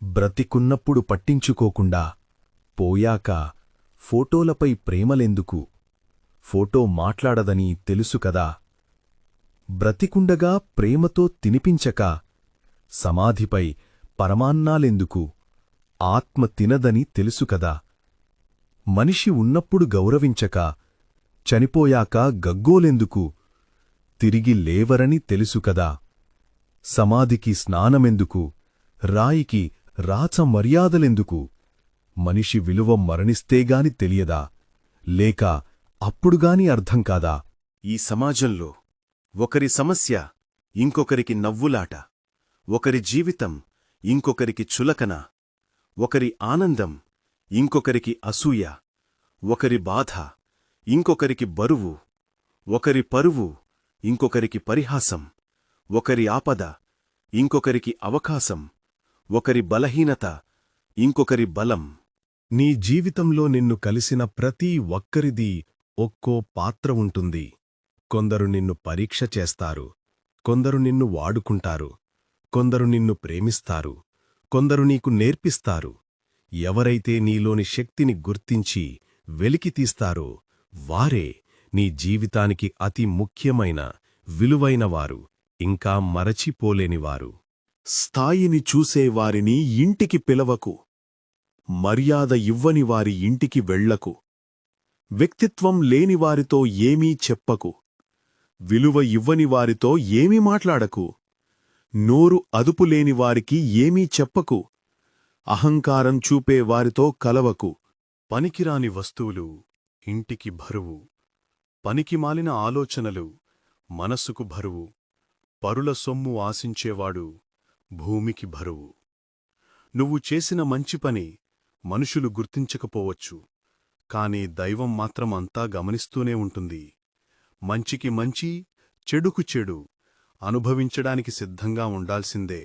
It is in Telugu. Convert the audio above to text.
బ్రతికున్నప్పుడు పట్టించుకోకుండా పోయాక ఫోటోలపై ప్రేమలెందుకు? ఫోటో మాట్లాడదని తెలుసు కదా. బ్రతికుండగా ప్రేమతో తినిపించక సమాధిపై పరమాన్నాలెందుకు? ఆత్మ తినదని తెలుసు కదా. మనిషి ఉన్నప్పుడు గౌరవించక చనిపోయాక గగ్గోలెందుకు? తిరిగి లేవరని తెలుసు కదా. సమాధికి స్నానమెందుకు? రాయికి రాచ మర్యాదలెందుకు? మనిషి విలువ మరణిస్తేగాని తెలియదా? లేక అప్పుడుగాని అర్థం కాదా? ఈ సమాజంలో ఒకరి సమస్య ఇంకొకరికి నవ్వులాట, ఒకరి జీవితం ఇంకొకరికి చులకన, ఒకరి ఆనందం ఇంకొకరికి అసూయ, ఒకరి బాధ ఇంకొకరికి బరువు, ఒకరి పరువు ఇంకొకరికి పరిహాసం, ఒకరి ఆపద ఇంకొకరికి అవకాశం, ఒకరి బలహీనత ఇంకొకరి బలం. నీ జీవితంలో నిన్ను కలిసిన ప్రతి ఒక్కరిదీ ఒక్కో పాత్ర ఉంటుంది. కొందరు నిన్ను పరీక్ష చేస్తారు, కొందరు నిన్ను వాడుకుంటారు, కొందరు నిన్ను ప్రేమిస్తారు, కొందరు నీకు నేర్పిస్తారు. ఎవరైతే నీలోని శక్తిని గుర్తించి వెలికితీస్తారో వారే నీ జీవితానికి అతి ముఖ్యమైన విలువైనవారు, ఇంకా మరచిపోలేనివారు. స్థాయిని చూసేవారిని ఇంటికి పిలవకు, మర్యాద ఇవ్వనివారి ఇంటికి వెళ్లకు, వ్యక్తిత్వం లేనివారితో ఏమీ చెప్పకు, విలువ ఇవ్వనివారితో ఏమీ మాట్లాడకు, నోరు అదుపులేనివారికి ఏమీ చెప్పకు, అహంకారం చూపేవారితో కలవకు. పనికిరాని వస్తువులు ఇంటికి భరువు, పనికిమాలిన ఆలోచనలు మనస్సుకు భరువు, పరుల సొమ్ము ఆశించేవాడు భూమికి భరువు. నువ్వు చేసిన మంచి పని మనుషులు గుర్తించకపోవచ్చు, కాని దైవం మాత్రం అంతా గమనిస్తూనే ఉంటుంది. మంచికి మంచి, చెడుకు చెడు అనుభవించడానికి సిద్ధంగా ఉండాల్సిందే.